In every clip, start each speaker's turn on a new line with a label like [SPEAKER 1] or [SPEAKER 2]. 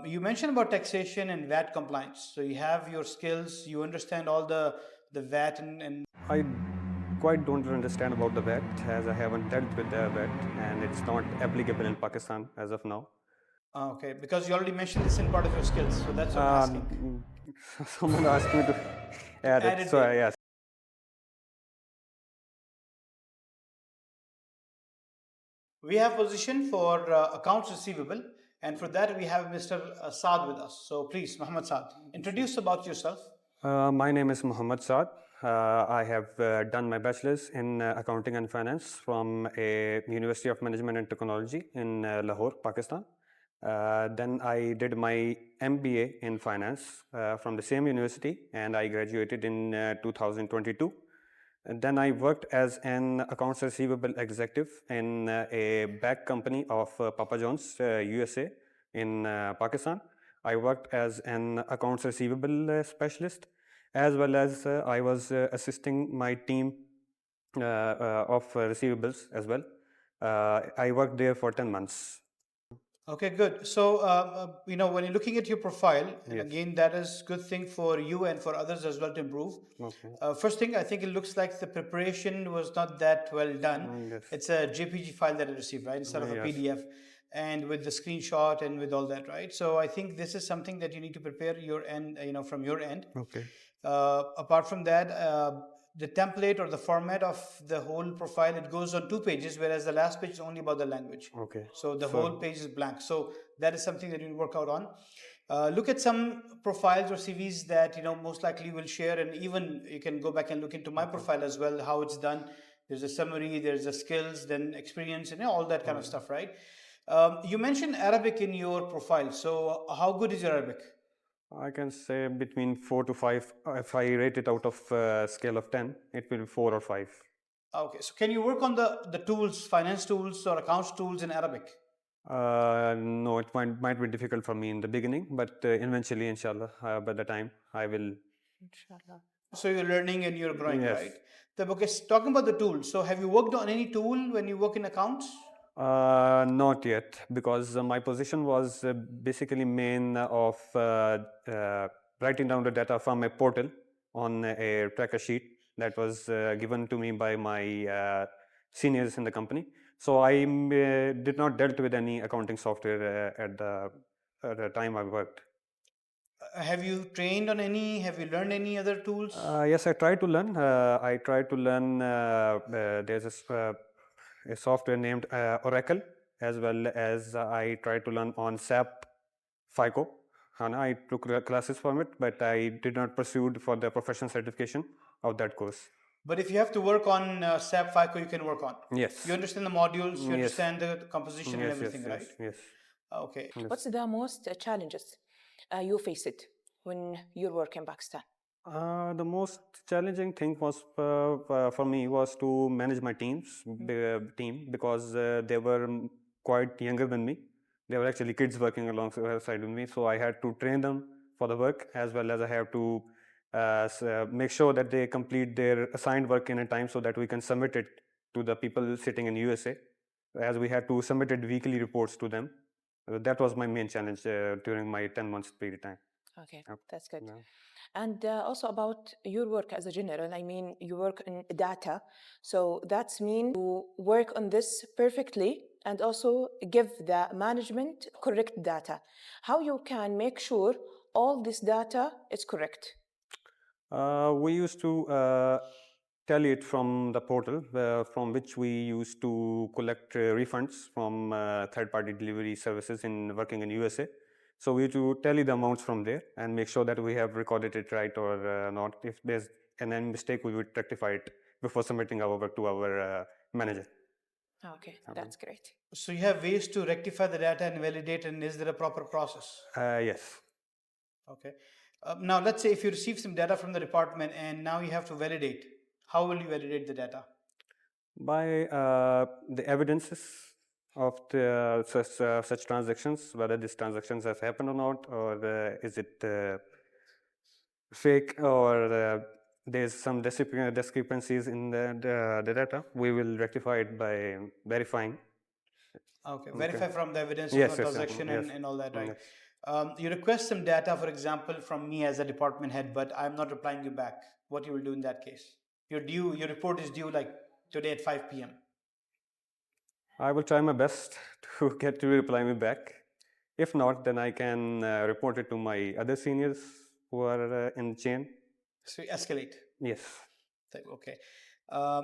[SPEAKER 1] You mentioned about taxation and VAT compliance. So you have your skills, you understand all the VAT and
[SPEAKER 2] I quite don't understand about the VAT as I haven't dealt with the VAT and it's not applicable in Pakistan as of now.
[SPEAKER 1] okay, because you already mentioned this in part of your skills, so that's what I'm asking.
[SPEAKER 2] Someone asked me to
[SPEAKER 1] To
[SPEAKER 2] add
[SPEAKER 1] add
[SPEAKER 2] it,
[SPEAKER 1] it
[SPEAKER 2] so
[SPEAKER 1] there.
[SPEAKER 2] yes.
[SPEAKER 1] We have position for accounts receivable, and for that we have Mr. Saad with us. So please, Muhammad Saad, introduce about yourself.
[SPEAKER 2] My name is Muhammad Saad. I have done my bachelor's in accounting and finance from a University of Management and Technology in Lahore, Pakistan. Then I did my MBA in finance from the same university and I graduated in 2022. And then I worked as an accounts receivable executive in a bag company of Papa John's, USA in Pakistan. I worked as an accounts receivable specialist as well as I was assisting my team of receivables as well. I worked there for 10 months.
[SPEAKER 1] Okay, good. So, when you're looking at your profile, and
[SPEAKER 2] Yes.
[SPEAKER 1] again, that is good thing for you and for others as well to improve.
[SPEAKER 2] Okay.
[SPEAKER 1] First thing, I think it looks like the preparation was not that well done.
[SPEAKER 2] Yes.
[SPEAKER 1] It's a JPG file that I received, right, instead of a
[SPEAKER 2] Yes.
[SPEAKER 1] PDF, and with the screenshot and with all that, right? So, I think this is something that you need to prepare your end, from your end.
[SPEAKER 2] Okay.
[SPEAKER 1] Apart from that, the template or the format of the whole profile, it goes on 2 pages, whereas the last page is only about the language.
[SPEAKER 2] Okay.
[SPEAKER 1] So the
[SPEAKER 2] So
[SPEAKER 1] whole page is blank. So that is something that you work out on. Look at some profiles or CVs that most likely will share, and even you can go back and look into my profile as well, how it's done. There's a summary, there's a skills, then experience, and all that kind of stuff, right? You mentioned Arabic in your profile. So how good is your Arabic?
[SPEAKER 2] I can say between 4 to 5. If I rate it out of scale of 10, it will be 4 or 5.
[SPEAKER 1] Okay, so can you work on the tools, finance tools or accounts tools in Arabic?
[SPEAKER 2] No, it might be difficult for me in the beginning, but eventually, inshallah, by the time I will.
[SPEAKER 1] Inshallah. So you're learning and you're growing,
[SPEAKER 2] Yes.
[SPEAKER 1] right? Okay, talking about the tools. So have you worked on any tool when you work in accounts?
[SPEAKER 2] Not yet, because my position was basically main of writing down the data from a portal on a tracker sheet that was given to me by my seniors in the company. So I did not dealt with any accounting software at the time I worked.
[SPEAKER 1] Have you trained on any? Have you learned any other tools?
[SPEAKER 2] Yes, I tried to learn. I tried to learn. There's a software named Oracle, as well as I tried to learn on SAP FICO. And I took classes from it, but I did not pursue for the professional certification of that course.
[SPEAKER 1] But if you have to work on SAP FICO, you can work on.
[SPEAKER 2] Yes.
[SPEAKER 1] You understand the modules, you
[SPEAKER 2] Yes.
[SPEAKER 1] understand the composition and
[SPEAKER 2] Yes.
[SPEAKER 1] everything,
[SPEAKER 2] Yes.
[SPEAKER 1] right?
[SPEAKER 2] Yes.
[SPEAKER 1] Okay.
[SPEAKER 2] Yes.
[SPEAKER 3] What's the most challenges you faced when you work in Pakistan?
[SPEAKER 2] The most challenging thing was for me was to manage my team because they were quite younger than me. They were actually kids working alongside with me, so I had to train them for the work as well as I have to make sure that they complete their assigned work in a time so that we can submit it to the people sitting in USA, as we had to submit it weekly reports to them. That was my main challenge during my 10 months period time.
[SPEAKER 3] Okay,
[SPEAKER 2] Yep.
[SPEAKER 3] that's good.
[SPEAKER 2] Yeah.
[SPEAKER 3] And also about your work as a general, I mean, you work in data, so that's mean you work on this perfectly and also give the management correct data. How you can make sure all this data is correct?
[SPEAKER 2] We used to tally it from the portal from which we used to collect refunds from third-party delivery services in working in USA. So we used to tally the amounts from there and make sure that we have recorded it right or not. If there's any mistake, we would rectify it before submitting our work to our manager.
[SPEAKER 3] Okay, that's great.
[SPEAKER 1] So you have ways to rectify the data and validate, and is there a proper process?
[SPEAKER 2] Yes.
[SPEAKER 1] Okay. Now let's say if you receive some data from the department and now you have to validate. How will you validate the data?
[SPEAKER 2] By the evidences of such transactions, whether these transactions have happened or not, or is it fake, or there's some discrepancies in the data, we will rectify it by verifying.
[SPEAKER 1] Okay, verify from the evidence
[SPEAKER 2] Yes,
[SPEAKER 1] of the
[SPEAKER 2] yes,
[SPEAKER 1] transaction
[SPEAKER 2] yes.
[SPEAKER 1] and all that, right?
[SPEAKER 2] Yes.
[SPEAKER 1] You request some data, for example, from me as a department head, but I'm not replying you back. What you will do in that case? Your report is due like today at 5 p.m.
[SPEAKER 2] I will try my best to get to reply me back. If not, then I can report it to my other seniors who are in chain.
[SPEAKER 1] So you escalate.
[SPEAKER 2] Yes.
[SPEAKER 1] Okay.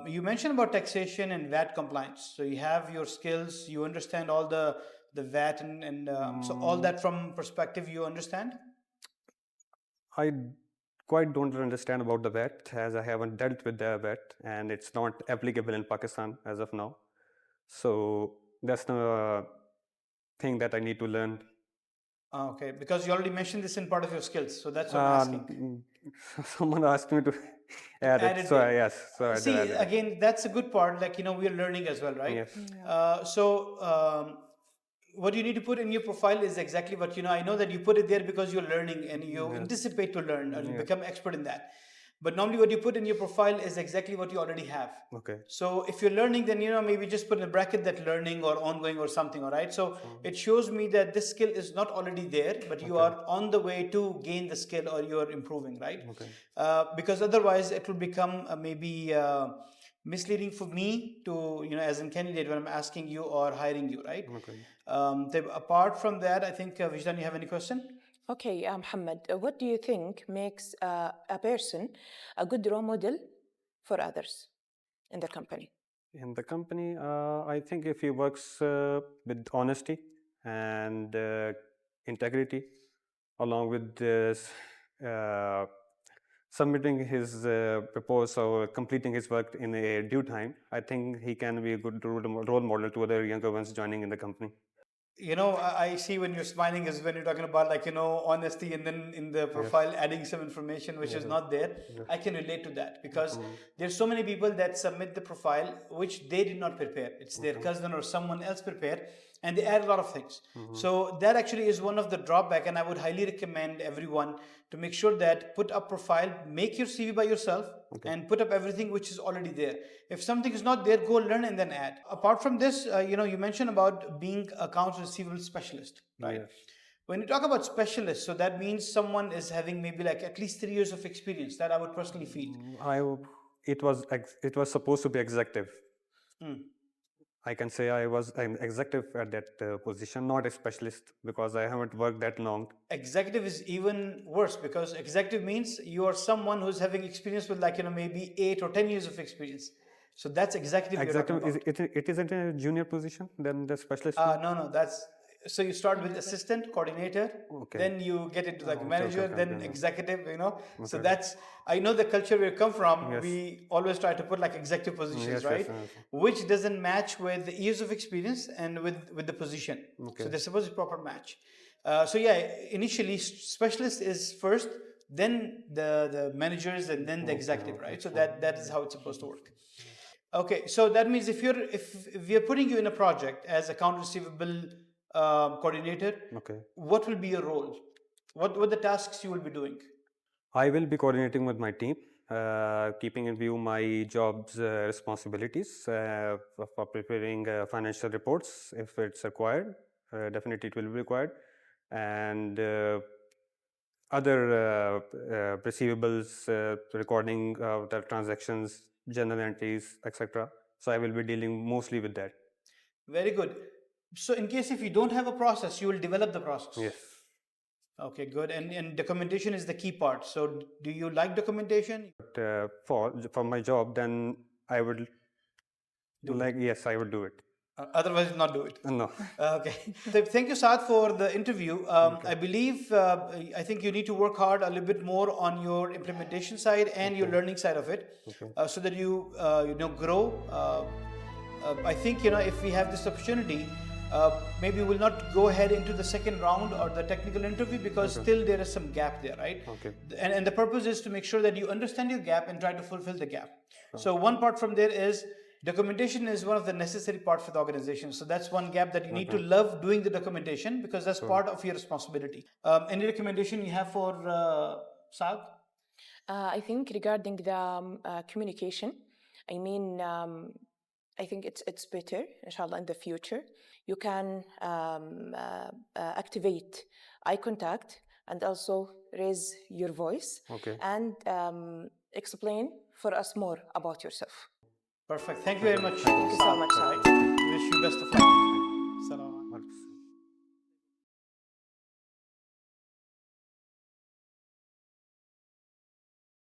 [SPEAKER 1] You mentioned about taxation and VAT compliance. So you have your skills. You understand all the VAT and so all that from perspective you understand.
[SPEAKER 2] I quite don't understand about the VAT as I haven't dealt with the VAT and it's not applicable in Pakistan as of now. So that's the thing that I need to learn.
[SPEAKER 1] Okay, because you already mentioned this in part of your skills, so that's what I'm asking.
[SPEAKER 2] Someone asked me to add
[SPEAKER 1] Add
[SPEAKER 2] it,
[SPEAKER 1] it
[SPEAKER 2] so
[SPEAKER 1] there.
[SPEAKER 2] yes, so I did
[SPEAKER 1] See,
[SPEAKER 2] add it.
[SPEAKER 1] again, that's a good part. Like, we are learning as well, right?
[SPEAKER 2] Yes.
[SPEAKER 1] So what you need to put in your profile is exactly what I know that you put it there because you're learning and you
[SPEAKER 2] Yes.
[SPEAKER 1] anticipate to learn or you
[SPEAKER 2] Yes.
[SPEAKER 1] become expert in that. But normally, what you put in your profile is exactly what you already have.
[SPEAKER 2] Okay.
[SPEAKER 1] So if you're learning, then maybe just put in a bracket that learning or ongoing or something. All right. So it shows me that this skill is not already there, but you
[SPEAKER 2] Okay.
[SPEAKER 1] are on the way to gain the skill or you are improving, right?
[SPEAKER 2] Okay.
[SPEAKER 1] Because otherwise, it will become maybe misleading for me to as a candidate when I'm asking you or hiring you, right?
[SPEAKER 2] Okay.
[SPEAKER 1] Apart from that, I think Vijdan, you have any question?
[SPEAKER 3] Okay, Muhammad, what do you think makes a person a good role model for others in the company?
[SPEAKER 2] In the company, I think if he works with honesty and integrity, along with submitting his proposal or completing his work in a due time, I think he can be a good role model to other younger ones joining in the company.
[SPEAKER 1] I see when you're smiling is when you're talking about like honesty, and then in the
[SPEAKER 2] Yes.
[SPEAKER 1] profile adding some information which is
[SPEAKER 2] Yes.
[SPEAKER 1] not there.
[SPEAKER 2] Yes.
[SPEAKER 1] I can relate to that because
[SPEAKER 2] Mhm.
[SPEAKER 1] there's so many people that submit the profile which they did not prepare. It's their
[SPEAKER 2] Okay.
[SPEAKER 1] cousin or someone else prepared, and they add a lot of things.
[SPEAKER 2] Mhm.
[SPEAKER 1] So that actually is one of the drawback, and I would highly recommend everyone to make sure that put up profile, make your CV by yourself,
[SPEAKER 2] Okay.
[SPEAKER 1] and put up everything which is already there. If something is not there, go learn and then add. Apart from this, you mentioned about being accounts receivable specialist, right?
[SPEAKER 2] Yes.
[SPEAKER 1] When you talk about specialist, so that means someone is having maybe like at least 3 years of experience. That I would personally feel.
[SPEAKER 2] It was supposed to be executive.
[SPEAKER 1] Hmm.
[SPEAKER 2] I can say I'm executive at that position, not a specialist, because I haven't worked that long.
[SPEAKER 1] Executive is even worse because executive means you are someone who's having experience with like maybe 8 or 10 years of experience. So that's executive you're talking
[SPEAKER 2] Executive
[SPEAKER 1] about.
[SPEAKER 2] it isn't a junior position than the specialist.
[SPEAKER 1] No, that's so you start with assistant, coordinator,
[SPEAKER 2] Okay.
[SPEAKER 1] then you get into like
[SPEAKER 2] Okay,
[SPEAKER 1] manager,
[SPEAKER 2] okay,
[SPEAKER 1] then
[SPEAKER 2] okay.
[SPEAKER 1] executive. So
[SPEAKER 2] Okay.
[SPEAKER 1] that's I know the culture we come from.
[SPEAKER 2] Yes.
[SPEAKER 1] We always try to put like executive positions,
[SPEAKER 2] Yes, yes,
[SPEAKER 1] right?
[SPEAKER 2] yes.
[SPEAKER 1] Which doesn't match with the years of experience and with the position.
[SPEAKER 2] Okay.
[SPEAKER 1] So they're supposed to be proper match. So yeah, initially specialist is first, then the managers, and then the executive, right? So that is how it's supposed to work. Okay, so that means if we are putting you in a project as account receivable coordinator,
[SPEAKER 2] Okay.
[SPEAKER 1] what will be your role? What the tasks you will be doing?
[SPEAKER 2] I will be coordinating with my team, keeping in view my job's responsibilities for preparing financial reports if it's required. Definitely, it will be required, and other receivables, recording the transactions, journal entries, etc. So I will be dealing mostly with that.
[SPEAKER 1] Very good. So in case if you don't have a process, you will develop the process.
[SPEAKER 2] Yes.
[SPEAKER 1] Okay, good. And documentation is the key part. So do you like documentation?
[SPEAKER 2] But for my job, then I would yes, I would do it.
[SPEAKER 1] Otherwise, not do it.
[SPEAKER 2] No.
[SPEAKER 1] Okay. So thank you, Saad, for the interview. I believe I think you need to work hard a little bit more on your implementation side and your learning side of it,
[SPEAKER 2] Okay.
[SPEAKER 1] so that you grow. I think if we have this opportunity, maybe we'll not go ahead into the second round or the technical interview because still there is some gap there, right?
[SPEAKER 2] Okay.
[SPEAKER 1] And the purpose is to make sure that you understand your gap and try to fulfill the gap. So one part from there is documentation is one of the necessary parts for the organization. So that's one gap that you need to love doing the documentation because that's part of your responsibility. Any recommendation you have for Saad?
[SPEAKER 3] I think regarding the communication, I mean, I think it's better, inshallah, in the future. You can activate eye contact and also raise your voice
[SPEAKER 2] Okay.
[SPEAKER 3] and explain for us more about yourself.
[SPEAKER 1] Perfect. Thank you very much.
[SPEAKER 3] Thank you so much, Saad.
[SPEAKER 1] Wish you best of luck.